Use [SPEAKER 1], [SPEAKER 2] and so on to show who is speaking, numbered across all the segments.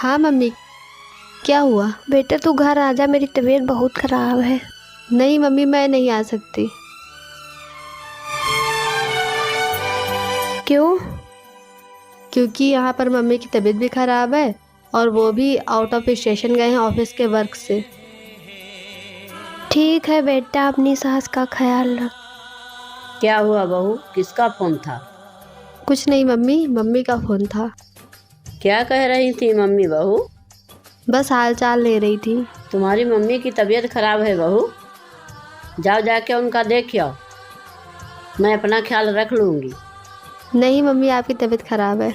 [SPEAKER 1] हाँ मम्मी, क्या हुआ?
[SPEAKER 2] बेटा तू घर आ जा, मेरी तबीयत बहुत ख़राब है।
[SPEAKER 1] नहीं मम्मी, मैं नहीं आ सकती।
[SPEAKER 2] क्यों?
[SPEAKER 1] क्योंकि यहाँ पर मम्मी की तबीयत भी ख़राब है और वो भी आउट ऑफ स्टेशन गए हैं ऑफिस के वर्क से।
[SPEAKER 2] ठीक है बेटा, अपनी सास का ख्याल रख।
[SPEAKER 3] क्या हुआ बहू, किसका फोन था?
[SPEAKER 1] कुछ नहीं मम्मी, मम्मी का फ़ोन था।
[SPEAKER 3] क्या कह रही थी मम्मी बहू?
[SPEAKER 1] बस हाल चाल ले रही थी।
[SPEAKER 3] तुम्हारी मम्मी की तबीयत खराब है बहू, जाओ जाके उनका देख आओ, मैं अपना ख्याल रख लूँगी।
[SPEAKER 1] नहीं मम्मी, आपकी तबीयत ख़राब है।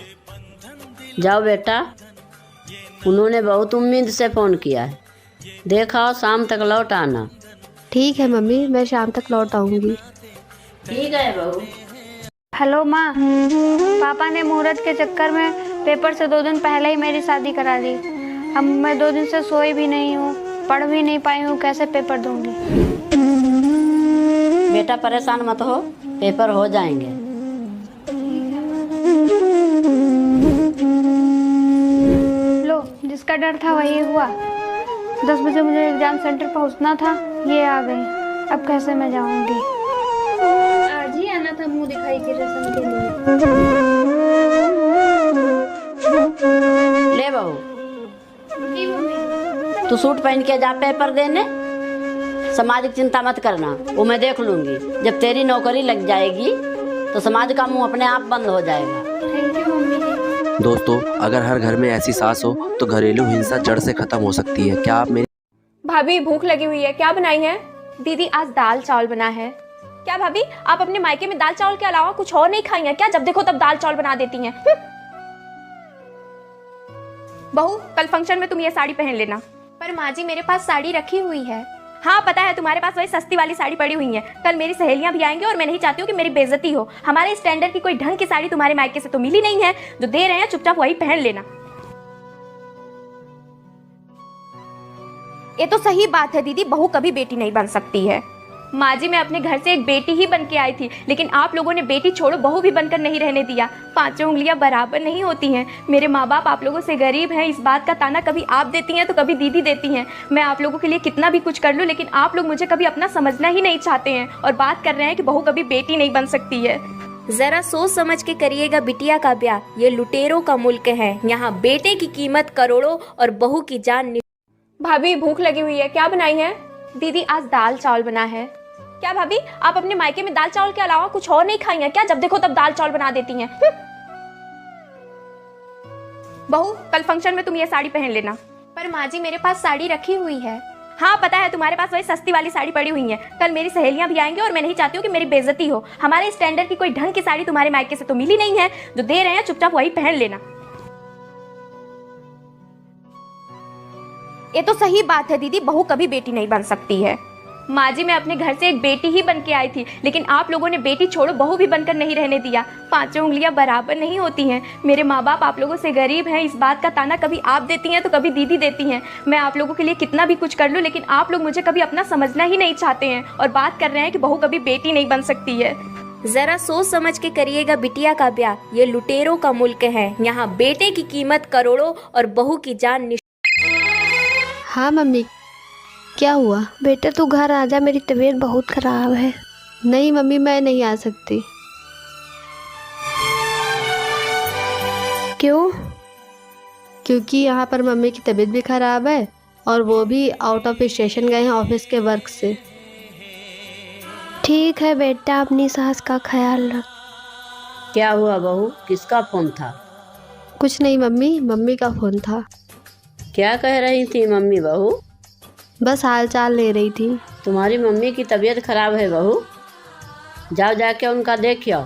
[SPEAKER 3] जाओ बेटा, उन्होंने बहुत उम्मीद से फ़ोन किया है, देखा शाम तक लौट आना।
[SPEAKER 1] ठीक है मम्मी, मैं शाम तक लौट आऊँगी।
[SPEAKER 3] ठीक है बहू।
[SPEAKER 2] हेलो माँ, पापा ने मुहूर्त के चक्कर में पेपर से 2 दिन पहले ही मेरी शादी करा दी। अब मैं 2 दिन से सोई भी नहीं हूँ, पढ़ भी नहीं पाई हूँ, कैसे पेपर दूंगी?
[SPEAKER 3] बेटा परेशान मत हो, पेपर हो जाएंगे।
[SPEAKER 2] लो, जिसका डर था वही हुआ। 10 बजे मुझे एग्जाम सेंटर पहुँचना था, ये आ गई। अब कैसे मैं जाऊँगी? आज ही आना था मुँह दिखाई की रस्म के लिए।
[SPEAKER 3] ले बहू, तू सूट पहन के जा पेपर देने। सामाजिक चिंता मत करना, वो मैं देख लूँगी। जब तेरी नौकरी लग जाएगी तो समाज का मुंह अपने आप बंद हो जाएगा।
[SPEAKER 4] दोस्तों, अगर हर घर में ऐसी सास हो तो घरेलू हिंसा जड़ से खत्म हो सकती है। क्या आप मेरी
[SPEAKER 5] भाभी भूख लगी हुई है, क्या बनाई है? दीदी आज दाल चावल बना है। क्या भाभी, आप अपने मायके में दाल चावल के अलावा कुछ और नहीं खाई हैं क्या? जब देखो तब दाल चावल बना देती हैं। बहू, कल फंक्शन में तुम ये साड़ी पहन लेना। पर माँ जी, मेरे पास साड़ी रखी हुई है। हाँ पता है, तुम्हारे पास वही सस्ती वाली साड़ी पड़ी हुई है। कल मेरी सहेलियां भी आएंगी और मैं नहीं चाहती हूँ कि मेरी बेइज्जती हो। हमारे स्टैंडर्ड की कोई ढंग की साड़ी तुम्हारे मायके से तो मिली नहीं है। जो दे रहे हैं चुपचाप वही पहन लेना। ये तो सही बात है दीदी, बहू कभी बेटी नहीं बन सकती है। माँ जी, मैं अपने घर से एक बेटी ही बन के आई थी, लेकिन आप लोगों ने बेटी छोड़ो बहू भी बनकर नहीं रहने दिया। 5 उंगलियां बराबर नहीं होती हैं। मेरे माँ बाप आप लोगों से गरीब हैं, इस बात का ताना कभी आप देती हैं तो कभी दीदी देती हैं। मैं आप लोगों के लिए कितना भी कुछ कर लूँ, लेकिन आप लोग मुझे कभी अपना समझना ही नहीं चाहते हैं और बात कर रहे हैं कि बहू कभी बेटी नहीं बन सकती है।
[SPEAKER 6] जरा सोच समझ के करिएगा बिटिया का ब्याह, ये लुटेरों का मुल्क है। यहाँ बेटे की कीमत करोड़ों और बहू की जान।
[SPEAKER 5] भाभी भूख लगी हुई है, क्या बनाई है? दीदी आज दाल चावल बना है। क्या भाभी, आप अपने मायके में दाल चावल के अलावा कुछ और नहीं खाई हैं क्या? जब देखो तब दाल चावल बना देती हैं। बहू, कल फंक्शन में तुम ये साड़ी पहन लेना। पर माँ जी, मेरे पास साड़ी रखी हुई है। हाँ पता है, तुम्हारे पास वही सस्ती वाली साड़ी पड़ी हुई है। कल मेरी सहेलियां भी आएंगी और मैं नहीं चाहती हूँ कि मेरी बेइज्जती हो। हमारे स्टैंडर्ड की कोई ढंग की साड़ी तुम्हारे मायके से तो मिली नहीं है। जो दे रहे हैं चुपचाप वही पहन लेना। ये तो सही बात है दीदी, बहू कभी बेटी नहीं बन सकती है। माँ जी, मैं अपने घर से एक बेटी ही बन के आई थी, लेकिन आप लोगों ने बेटी छोड़ो बहू भी बनकर नहीं रहने दिया। 5 उंगलियां बराबर नहीं होती हैं। मेरे माँ बाप आप लोगों से गरीब हैं, इस बात का ताना कभी आप देती हैं तो कभी दीदी देती हैं। मैं आप लोगों के लिए कितना भी कुछ कर लूँ, लेकिन आप लोग मुझे कभी अपना समझना ही नहीं चाहते हैं और बात कर रहे हैं कि बहू कभी बेटी नहीं बन सकती है।
[SPEAKER 6] जरा सोच समझ के करिएगा बिटिया का ब्याह, ये लुटेरों का मुल्क है। यहाँ बेटे की कीमत करोड़ों और बहू की जान।
[SPEAKER 1] हाँ मम्मी, क्या हुआ?
[SPEAKER 2] बेटा तू घर आ जा, मेरी तबीयत बहुत ख़राब है।
[SPEAKER 1] नहीं मम्मी, मैं नहीं आ सकती।
[SPEAKER 2] क्यों?
[SPEAKER 1] क्योंकि यहाँ पर मम्मी की तबीयत भी ख़राब है और वो भी आउट ऑफ स्टेशन गए हैं ऑफिस के वर्क से।
[SPEAKER 2] ठीक है बेटा, अपनी सास का ख्याल रख।
[SPEAKER 3] क्या हुआ बहू, किसका फोन था?
[SPEAKER 1] कुछ नहीं मम्मी, मम्मी का फ़ोन था।
[SPEAKER 3] क्या कह रही थी मम्मी बहू?
[SPEAKER 1] बस हाल चाल ले रही थी।
[SPEAKER 3] तुम्हारी मम्मी की तबीयत खराब है बहू, जाओ जाके उनका देख आओ,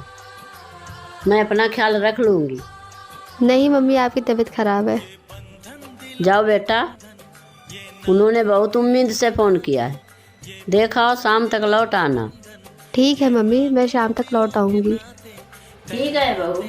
[SPEAKER 3] मैं अपना ख्याल रख लूँगी।
[SPEAKER 1] नहीं मम्मी, आपकी तबीयत ख़राब है।
[SPEAKER 3] जाओ बेटा, उन्होंने बहुत उम्मीद से फ़ोन किया है, देखा शाम तक लौट आना।
[SPEAKER 1] ठीक है मम्मी, मैं शाम तक लौट आऊँगी।
[SPEAKER 3] ठीक है बहू।